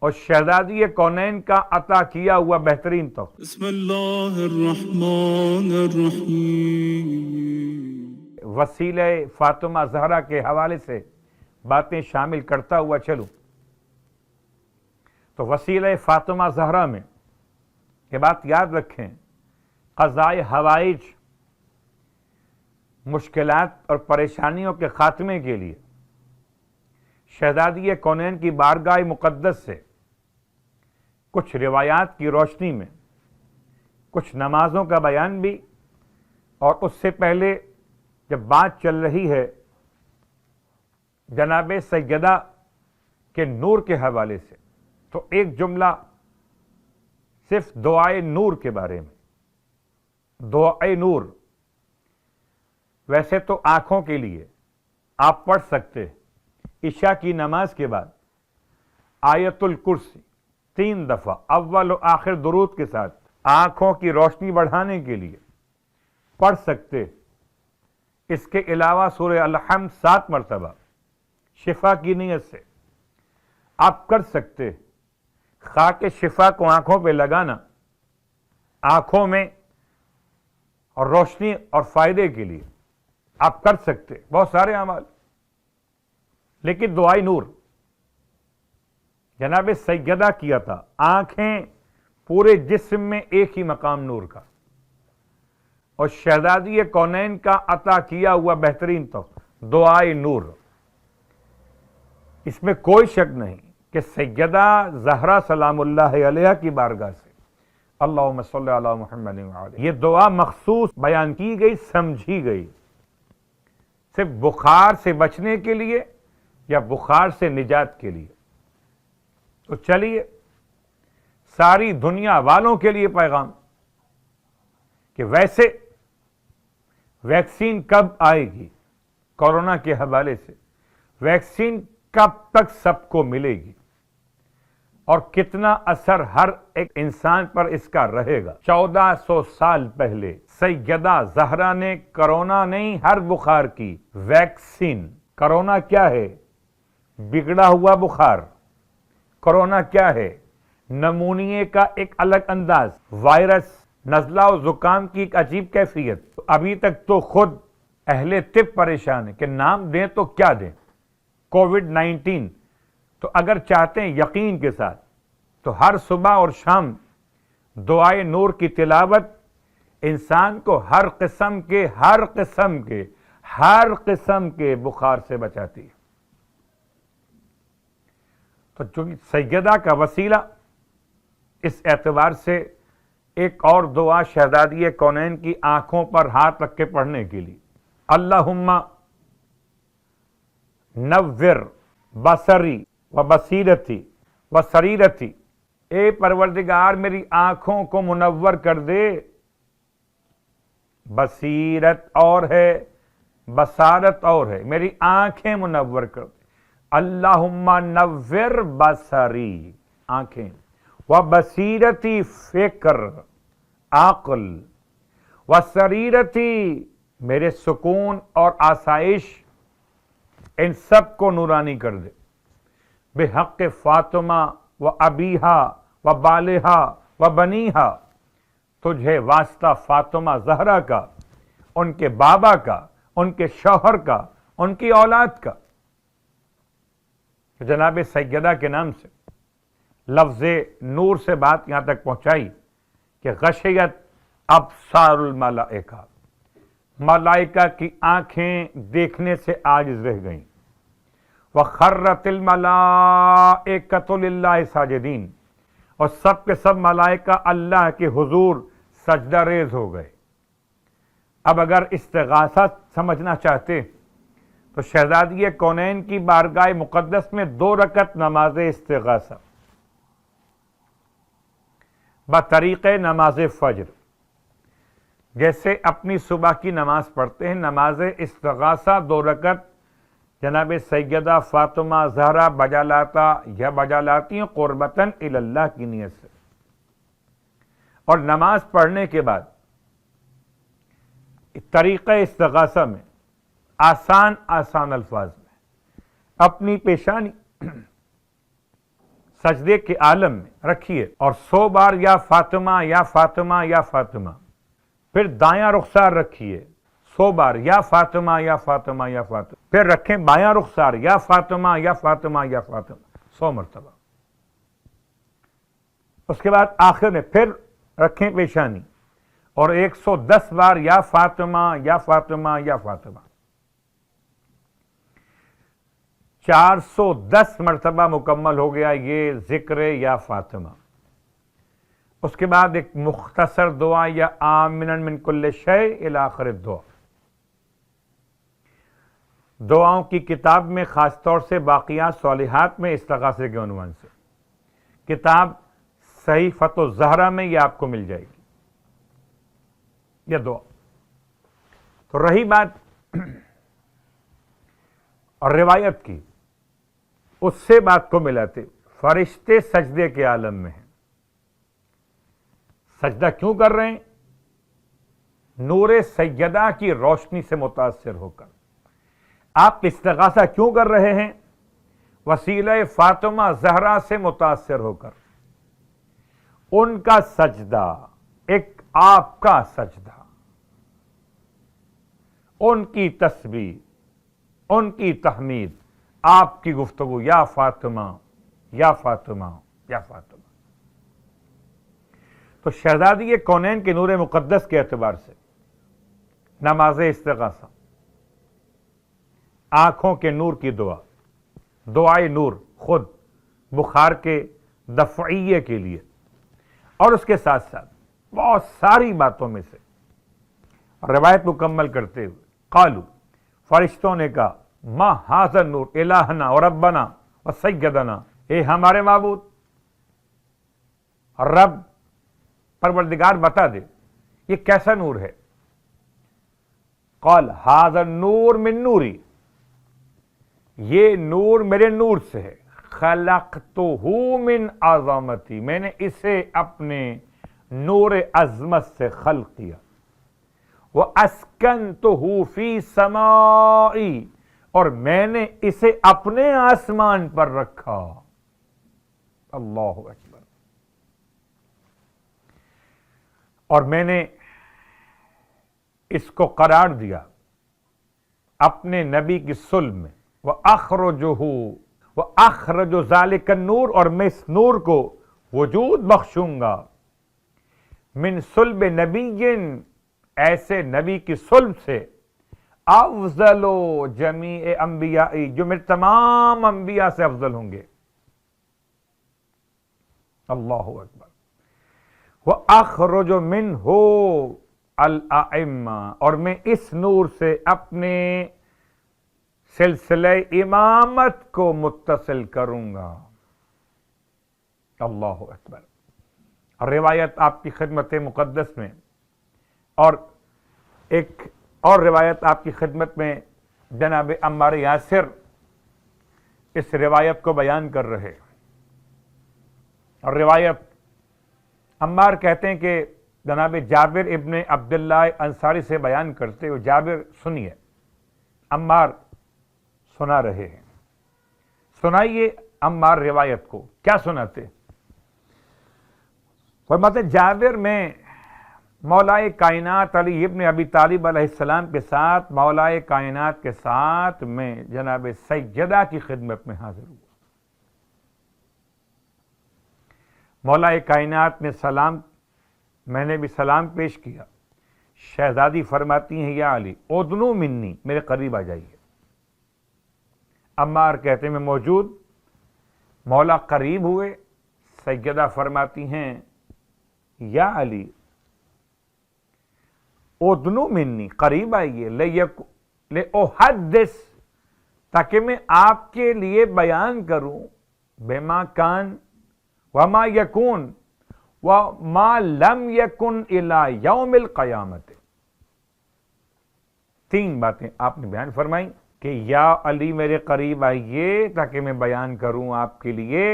اور شہزادی کونین کا عطا کیا ہوا بہترین تحفہ۔ بسم اللہ الرحمن الرحیم۔ وسیلہ فاطمہ زہرا کے حوالے سے باتیں شامل کرتا ہوا چلوں تو وسیلہ فاطمہ زہرا میں یہ بات یاد رکھیں، قضائے حوائج، مشکلات اور پریشانیوں کے خاتمے کے لیے شہزادی کونین کی بارگاہ مقدس سے کچھ روایات کی روشنی میں کچھ نمازوں کا بیان بھی، اور اس سے پہلے جب بات چل رہی ہے جناب سیدہ کے نور کے حوالے سے، تو ایک جملہ صرف دعائے نور کے بارے میں۔ دعائے نور ویسے تو آنکھوں کے لیے آپ پڑھ سکتے عشاء کی نماز کے بعد آیت الکرسی 3 دفعہ اول و آخر درود کے ساتھ آنکھوں کی روشنی بڑھانے کے لیے پڑھ سکتے۔ اس کے علاوہ سورہ الحمد 7 مرتبہ شفا کی نیت سے آپ کر سکتے۔ خاک شفا کو آنکھوں پہ لگانا آنکھوں میں اور روشنی اور فائدے کے لیے آپ کر سکتے، بہت سارے اعمال۔ لیکن دعائے نور جناب سیدہ کیا تھا، آنکھیں پورے جسم میں ایک ہی مقام نور کا، اور شہزادی کونین کا عطا کیا ہوا بہترین تحفہ دعائے نور۔ اس میں کوئی شک نہیں کہ سیدہ زہرا سلام اللہ علیہ کی بارگاہ سے اللہم صلی علی محمد وعلیہ یہ دعا مخصوص بیان کی گئی، سمجھی گئی، صرف بخار سے بچنے کے لیے یا بخار سے نجات کے لیے۔ تو چلیے ساری دنیا والوں کے لیے پیغام کہ ویسے ویکسین کب آئے گی، کورونا کے حوالے سے ویکسین کب تک سب کو ملے گی، اور کتنا اثر ہر ایک انسان پر اس کا رہے گا۔ 1400 سال پہلے سیدہ زہرا نے کرونا نہیں، ہر بخار کی ویکسین۔ کرونا کیا ہے؟ بگڑا ہوا بخار۔ کرونا کیا ہے؟ نمونیے کا ایک الگ انداز، وائرس، نزلہ و زکام کی ایک عجیب کیفیت۔ ابھی تک تو خود اہل طب پریشان ہے کہ نام دیں تو کیا دیں۔ کووڈ-19 تو اگر چاہتے ہیں یقین کے ساتھ تو ہر صبح اور شام دعائے نور کی تلاوت انسان کو ہر قسم کے بخار سے بچاتی ہے۔ تو چونکہ سیدہ کا وسیلہ، اس اعتبار سے ایک اور دعا شہزادی کونین کی آنکھوں پر ہاتھ رکھ کے پڑھنے کے لیے، اللہم نور بصری و بصیرتی و سریرتی، اے پروردگار میری آنکھوں کو منور کر دے۔ بصیرت اور ہے، بصارت اور ہے، میری آنکھیں منور کر دے۔ اللہم نور بصری، آنکھیں، و بصیرتی، فکر، عقل، و سریرتی، میرے سکون اور آسائش، ان سب کو نورانی کر دے۔ بحق فاطمہ و ابیہا و بالہا و بنیہا، تجھے واسطہ فاطمہ زہرا کا، ان کے بابا کا، ان کے شوہر کا، ان کی اولاد کا۔ جناب سیدہ کے نام سے لفظ نور سے بات یہاں تک پہنچائی کہ غشیت ابصار الملائکہ، ملائکہ کی آنکھیں دیکھنے سے عاجز رہ گئیں۔ وَخَرَّتِ الْمَلَائِكَةُ لِلَّهِ ساجدین، اور سب کے سب ملائکہ اللہ کے حضور سجدہ ریز ہو گئے۔ اب اگر استغاثہ سمجھنا چاہتے تو شہزادی کونین کی بارگاہ مقدس میں 2 رکعت نماز استغاثہ بطریق نماز فجر، جیسے اپنی صبح کی نماز پڑھتے ہیں، نماز استغاثہ 2 رکعت جناب سیدہ فاطمہ زہرا بجا لاتا یا بجا لاتی ہیں قربتاً الی اللہ کی نیت سے۔ اور نماز پڑھنے کے بعد طریقہ استغاثہ میں آسان الفاظ میں اپنی پیشانی سجدے کے عالم میں رکھیے اور 100 بار یا فاطمہ یا فاطمہ یا فاطمہ، پھر دایاں رخسار رکھیے 100 بار یا فاطمہ یا فاطمہ یا فاطمہ، پھر رکھیں بایاں رخسار یا فاطمہ یا فاطمہ یا فاطمہ 100 مرتبہ۔ اس کے بعد آخر میں پھر رکھیں پیشانی اور 110 بار یا فاطمہ یا فاطمہ یا فاطمہ، 410 مرتبہ مکمل ہو گیا یہ ذکر یا فاطمہ۔ اس کے بعد ایک مختصر دعا یا آمنا من کل شیء الی آخر الدعا۔ دعاؤں کی کتاب میں خاص طور سے باقیات صالحات میں استغاثے کے عنوان سے کتاب صحیفۃ الزہرا میں یہ آپ کو مل جائے گی یہ دعا۔ تو رہی بات اور روایت کی، اس سے بات کو ملاتے فرشتے سجدے کے عالم میں ہیں۔ سجدہ کیوں کر رہے ہیں؟ نور سیدہ کی روشنی سے متاثر ہو کر۔ آپ استغاثہ کیوں کر رہے ہیں؟ وسیلہ فاطمہ زہرا سے متاثر ہو کر۔ ان کا سجدہ ایک آپ کا سجدہ، ان کی تسبیح، ان کی تحمید، آپ کی گفتگو یا فاطمہ یا فاطمہ یا فاطمہ۔ تو شہزادی کونین کے نور مقدس کے اعتبار سے نماز استغاثہ، آنکھوں کے نور کی دعا، دعائے نور خود بخار کے دفعیے کے لیے، اور اس کے ساتھ ساتھ بہت ساری باتوں میں سے روایت مکمل کرتے ہوئے قالو، فرشتوں نے کہا ما ھذا النور الہنا و ربنا و سیدنا، اے ہمارے معبود رب پروردگار بتا دے یہ کیسا نور ہے۔ قال ھذا النور من نوری، یہ نور میرے نور سے ہے، خلقتہ من عظمتی، میں نے اسے اپنے نور عظمت سے خلق کیا، وَأَسْكَنْتُهُ فِي سَمَاءِ، اور میں نے اسے اپنے آسمان پر رکھا۔ اللہ اکبر۔ اور میں نے اس کو قرار دیا اپنے نبی کی صلب میں، وَأَخْرَجُهُ وَأَخْرَجُ ذَلِكَ النور، اور میں اس نور کو وجود بخشوں گا من صلب نبی، ایسے نبی کی صلب سے افضل جمیع انبیائی، جو میرے تمام انبیاء سے افضل ہوں گے۔ اللہ اکبر۔ وَأَخْرُجُ مِنْهُ الْأَئِمَّةَ، اور میں اس نور سے اپنے سلسلہ امامت کو متصل کروں گا۔ اللہ اکبر۔ اور روایت آپ کی خدمت مقدس میں، اور ایک اور روایت آپ کی خدمت میں جناب عمار یاسر اس روایت کو بیان کر رہے۔ اور روایت عمار کہتے ہیں کہ جناب جابر ابن عبداللہ انصاری سے بیان کرتے ہوئے، جابر سنیے، عمار سنا رہے ہیں، سنائیے عمار روایت کو۔ کیا سناتے؟ فرماتے جابر میں مولائے کائنات علی ابن ابی طالب علیہ السلام کے ساتھ، مولائے کائنات کے ساتھ میں جناب سیدہ کی خدمت میں حاضر ہوا۔ مولائے کائنات نے سلام، میں نے بھی سلام پیش کیا۔ شہزادی فرماتی ہیں یا علی ادنو منی، میرے قریب آ جائیے۔ عمار کہتے ہیں میں موجود، مولا قریب ہوئے، سیدہ فرماتی ہیں یا علی ادنو منی، قریب آئیے، لأحدث، تاکہ میں آپ کے لیے بیان کروں، بما کان وما یکون وما لم یکن الی یوم القیامت۔ تین باتیں آپ نے بیان فرمائی کہ یا علی میرے قریب آئیے تاکہ میں بیان کروں آپ کے لیے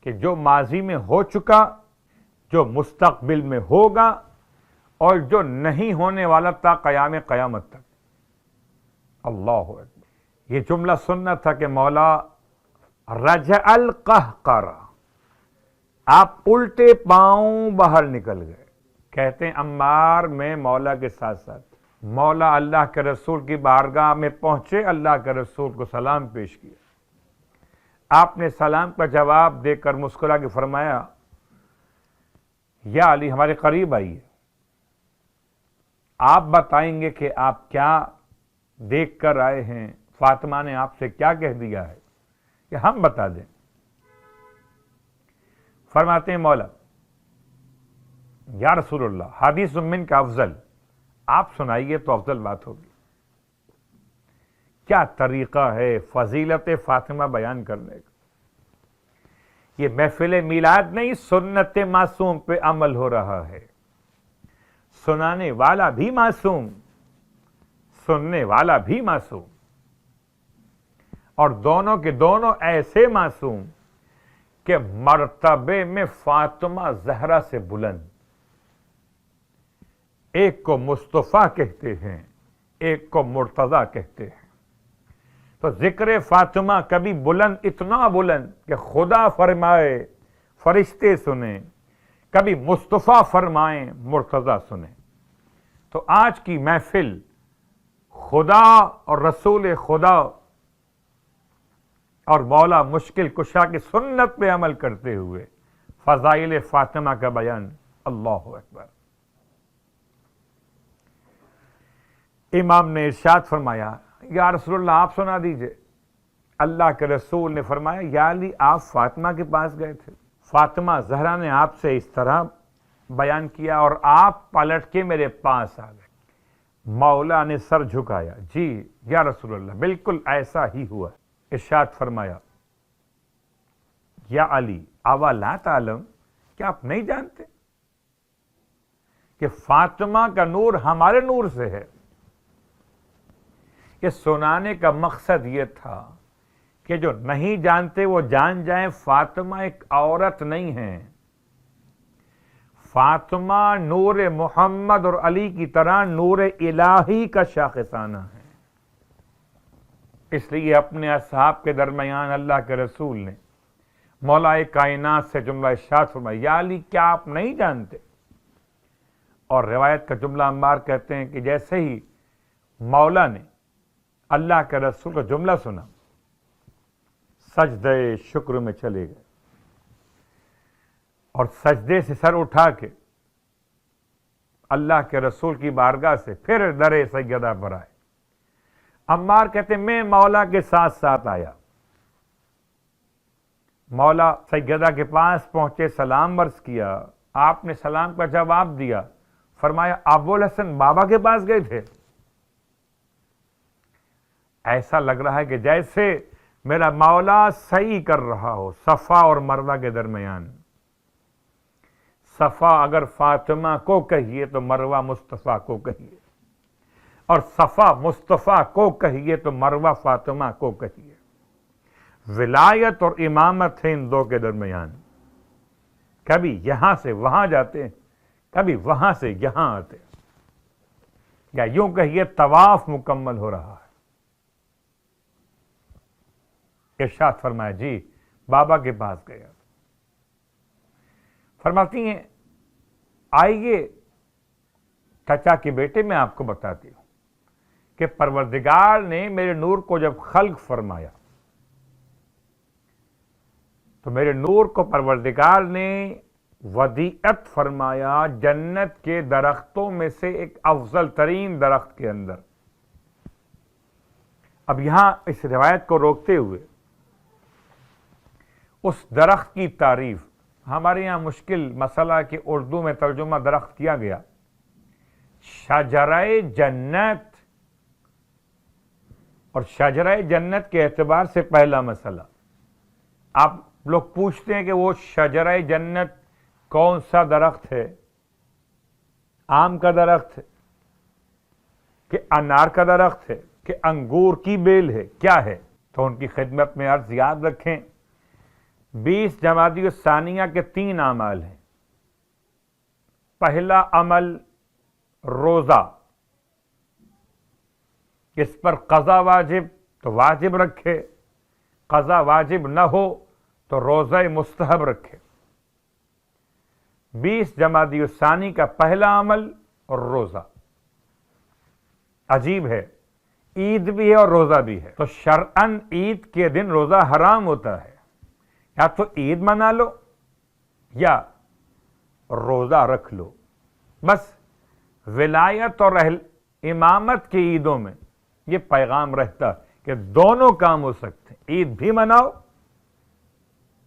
کہ جو ماضی میں ہو چکا، جو مستقبل میں ہوگا، اور جو نہیں ہونے والا تا قیام قیامت تک۔ اللہ اکبر۔ یہ جملہ سننا تھا کہ مولا رجع القہقرہ، آپ الٹے پاؤں باہر نکل گئے. کہتے ہیں عمار میں مولا کے ساتھ ساتھ مولا اللہ کے رسول کی بارگاہ میں پہنچے, اللہ کے رسول کو سلام پیش کیا. آپ نے سلام کا جواب دے کر مسکرا کے فرمایا, یا علی ہمارے قریب آئیے, آپ بتائیں گے کہ آپ کیا دیکھ کر آئے ہیں, فاطمہ نے آپ سے کیا کہہ دیا ہے, کہ ہم بتا دیں. فرماتے ہیں مولا, یا رسول اللہ حدیث من کا افضل, آپ سنائیے تو افضل بات ہوگی. کیا طریقہ ہے فضیلت فاطمہ بیان کرنے کا. یہ محفل میلاد نہیں, سنت معصوم پہ عمل ہو رہا ہے. سنانے والا بھی معصوم, سننے والا بھی معصوم, اور دونوں کے دونوں ایسے معصوم کہ مرتبے میں فاطمہ زہرا سے بلند. ایک کو مصطفیٰ کہتے ہیں, ایک کو مرتضیٰ کہتے ہیں. تو ذکر فاطمہ کبھی بلند, اتنا بلند کہ خدا فرمائے فرشتے سنیں, کبھی مصطفیٰ فرمائیں مرتضیٰ سنیں. تو آج کی محفل خدا اور رسول خدا اور مولا مشکل کشا کی سنت پہ عمل کرتے ہوئے فضائل فاطمہ کا بیان. اللہ اکبر. امام نے ارشاد فرمایا, یا رسول اللہ آپ سنا دیجئے. اللہ کے رسول نے فرمایا, یا علی آپ فاطمہ کے پاس گئے تھے, فاطمہ زہرا نے آپ سے اس طرح بیان کیا اور آپ پلٹ کے میرے پاس آ گئے. مولا نے سر جھکایا, جی یا رسول اللہ بالکل ایسا ہی ہوا. ارشاد فرمایا, یا علی اوا لا تعلم, کیا آپ نہیں جانتے کہ فاطمہ کا نور ہمارے نور سے ہے. کہ سنانے کا مقصد یہ تھا کہ جو نہیں جانتے وہ جان جائیں, فاطمہ ایک عورت نہیں ہے. فاطمہ نور محمد اور علی کی طرح نور الہی کا شاخصانہ ہے. اس لیے اپنے اصحاب کے درمیان اللہ کے رسول نے مولا کائنات سے جملہ ارشاد فرمایا, یا علی کیا آپ نہیں جانتے. اور روایت کا جملہ عمار کہتے ہیں کہ جیسے ہی مولا نے اللہ کے رسول کا جملہ سنا, سجدے شکر میں چلے گئے اور سجدے سے سر اٹھا کے اللہ کے رسول کی بارگاہ سے پھر در سیدہ پر آئے. عمار کہتے میں مولا کے ساتھ ساتھ آیا. مولا سیدہ کے پاس پہنچے, سلام عرض کیا, آپ نے سلام کا جواب دیا. فرمایا ابو الحسن بابا کے پاس گئے تھے. ایسا لگ رہا ہے کہ جیسے میرا مولا صحیح کر رہا ہو صفا اور مروہ کے درمیان. صفا اگر فاطمہ کو کہیے تو مروہ مصطفیٰ کو کہیے, اور صفا مصطفیٰ کو کہیے تو مروہ فاطمہ کو کہیے. ولایت اور امامت ہے ان دو کے درمیان. کبھی یہاں سے وہاں جاتے ہیں, کبھی وہاں سے یہاں آتے ہیں, یا یوں کہیے طواف مکمل ہو رہا ہے. ارشاد فرمایا, جی بابا کے پاس گیا. فرماتی ہیں آئیے چچا کے بیٹے, میں آپ کو بتاتی ہوں کہ پروردگار نے میرے نور کو جب خلق فرمایا تو میرے نور کو پروردگار نے ودیعت فرمایا جنت کے درختوں میں سے ایک افضل ترین درخت کے اندر. اب یہاں اس روایت کو روکتے ہوئے اس درخت کی تعریف, ہمارے یہاں مشکل مسئلہ کہ اردو میں ترجمہ درخت کیا گیا. شجرہ جنت, اور شجرہ جنت کے اعتبار سے پہلا مسئلہ, آپ لوگ پوچھتے ہیں کہ وہ شجرہ جنت کون سا درخت ہے؟ آم کا درخت ہے کہ انار کا درخت ہے کہ انگور کی بیل ہے, کیا ہے؟ تو ان کی خدمت میں عرض یاد رکھیں 20 جمادی الثانیہ کے 3 اعمال ہیں. پہلا عمل روزہ, اس پر قضا واجب تو واجب رکھے, قضا واجب نہ ہو تو روزہ مستحب رکھے. 20 جمادی الثانی کا پہلا عمل اور روزہ. عجیب ہے، عید بھی ہے اور روزہ بھی ہے. تو شرعاً عید کے دن روزہ حرام ہوتا ہے. یا تو عید منا لو یا روزہ رکھ لو. بس ولایت اور امامت کی عیدوں میں یہ پیغام رہتا ہے کہ دونوں کام ہو سکتے ہیں، عید بھی مناؤ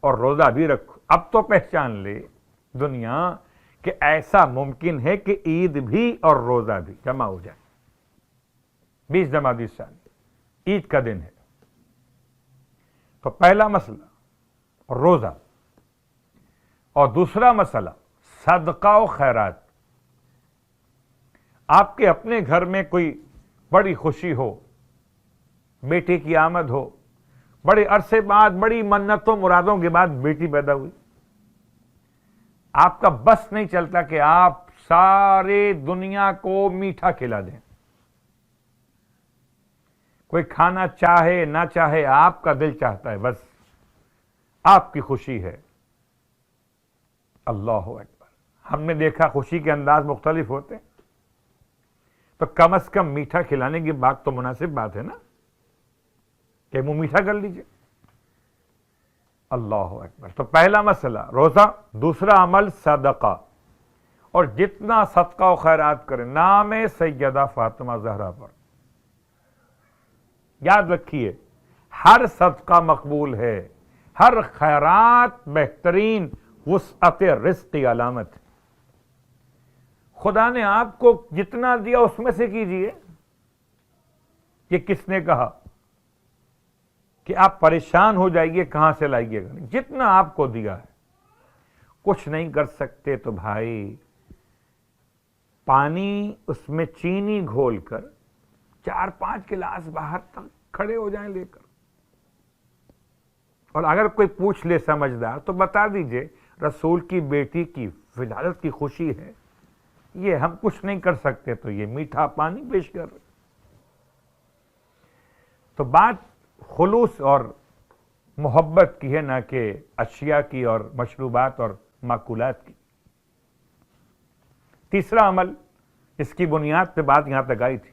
اور روزہ بھی رکھو. اب تو پہچان لے دنیا کہ ایسا ممکن ہے کہ عید بھی اور روزہ بھی جمع ہو جائے. 20 جمادی الثانی عید کا دن ہے. تو پہلا مسئلہ روزہ، اور دوسرا مسئلہ صدقہ و خیرات. آپ کے اپنے گھر میں کوئی بڑی خوشی ہو، بیٹے کی آمد ہو، بڑے عرصے بعد بڑی منتوں مرادوں کے بعد بیٹی پیدا ہوئی، آپ کا بس نہیں چلتا کہ آپ سارے دنیا کو میٹھا کھلا دیں. کوئی کھانا چاہے نہ چاہے آپ کا دل چاہتا ہے، بس آپ کی خوشی ہے. اللہ اکبر. ہم نے دیکھا خوشی کے انداز مختلف ہوتے ہیں، تو کم از کم میٹھا کھلانے کی بات تو مناسب بات ہے نا کہ منہ میٹھا کر لیجئے. اللہ اکبر. تو پہلا مسئلہ روزہ، دوسرا عمل صدقہ. اور جتنا صدقہ و خیرات کریں نام سیدہ فاطمہ زہرا پر. یاد رکھیے ہر صدقہ مقبول ہے، ہر خیرات بہترین وسعت رزق کی علامت ہے. خدا نے آپ کو جتنا دیا اس میں سے کیجئے. یہ کس نے کہا کہ آپ پریشان ہو جائیے کہاں سے لائیے گا؟ جتنا آپ کو دیا ہے. کچھ نہیں کر سکتے تو بھائی پانی اس میں چینی گھول کر 4-5 گلاس باہر تک کھڑے ہو جائیں لے کر. اور اگر کوئی پوچھ لے سمجھدار تو بتا دیجئے رسول کی بیٹی کی ولادت کی خوشی ہے، یہ ہم کچھ نہیں کر سکتے تو یہ میٹھا پانی پیش کر رہے. تو بات خلوص اور محبت کی ہے، نہ کہ اشیاء کی اور مشروبات اور ماکولات کی. تیسرا عمل، اس کی بنیاد پہ بات یہاں تک آئی تھی،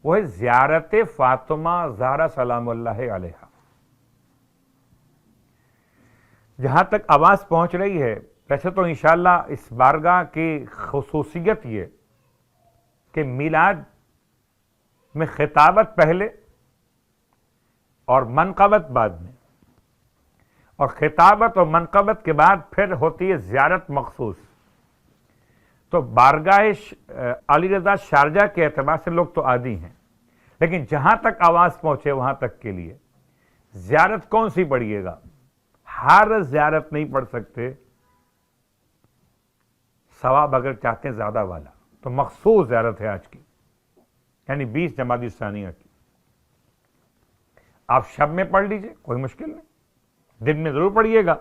وہ ہے زیارت فاطمہ زہرا سلام اللہ علیہا. جہاں تک آواز پہنچ رہی ہے، ویسے تو انشاءاللہ اس بارگاہ کی خصوصیت یہ کہ میلاد میں خطابت پہلے اور منقبت بعد میں، اور خطابت اور منقبت کے بعد پھر ہوتی ہے زیارت مخصوص. تو بارگاہ علی رضا شارجہ کے اعتبار سے لوگ تو عادی ہیں، لیکن جہاں تک آواز پہنچے وہاں تک کے لیے زیارت کون سی پڑھیے گا؟ ہر زیارت نہیں پڑھ سکتے، ثواب اگر چاہتے ہیں زیادہ والا تو مخصوص زیارت ہے آج کی، یعنی 20 جمادی الثانیہ کی. آپ شب میں پڑھ لیجئے، کوئی مشکل نہیں، دن میں ضرور پڑھیے گا.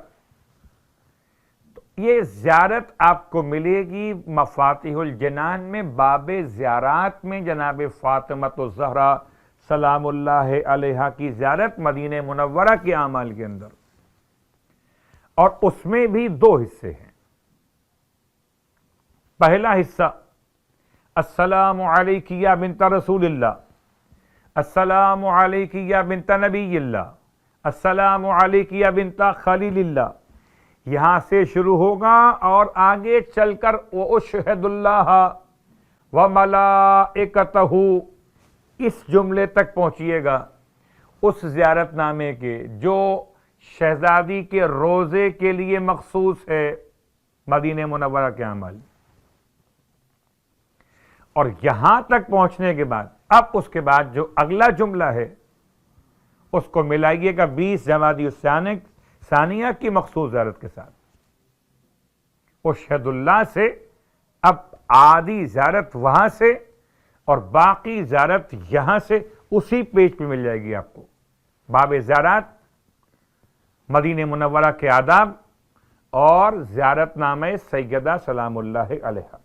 تو یہ زیارت آپ کو ملے گی مفاتیح الجنان میں، باب زیارات میں جناب فاطمہ الزہرا سلام اللہ علیہا کی زیارت مدینہ منورہ کے اعمال کے اندر. اور اس میں بھی 2 حصے ہیں. پہلا حصہ السلام علیک یا بنت رسول اللہ، السلام علیک یا بنت نبی اللہ، السلام علیک یا بنت خلیل اللہ. یہاں سے شروع ہوگا اور آگے چل کر وَأُشْهِدُ اللَّهَ وَمَلَائِكَتَهُ اس جملے تک پہنچیے گا اس زیارت نامے کے جو شہزادی کے روزے کے لیے مخصوص ہے مدینہ منورہ کے اعمال. اور یہاں تک پہنچنے کے بعد اب اس کے بعد جو اگلا جملہ ہے اس کو ملائیے گا 20 جمادی الثانیہ کی مخصوص زیارت کے ساتھ. اشہد اللہ سے اب عادی زیارت وہاں سے اور باقی زیارت یہاں سے اسی پیج پہ مل جائے گی آپ کو. باب زیارات، مدینہ منورہ کے آداب اور زیارت نامہ سیدہ سلام اللہ علیہا.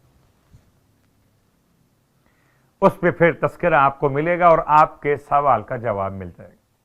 اس پہ پھر تذکرہ آپ کو ملے گا اور آپ کے سوال کا جواب مل جائے گا.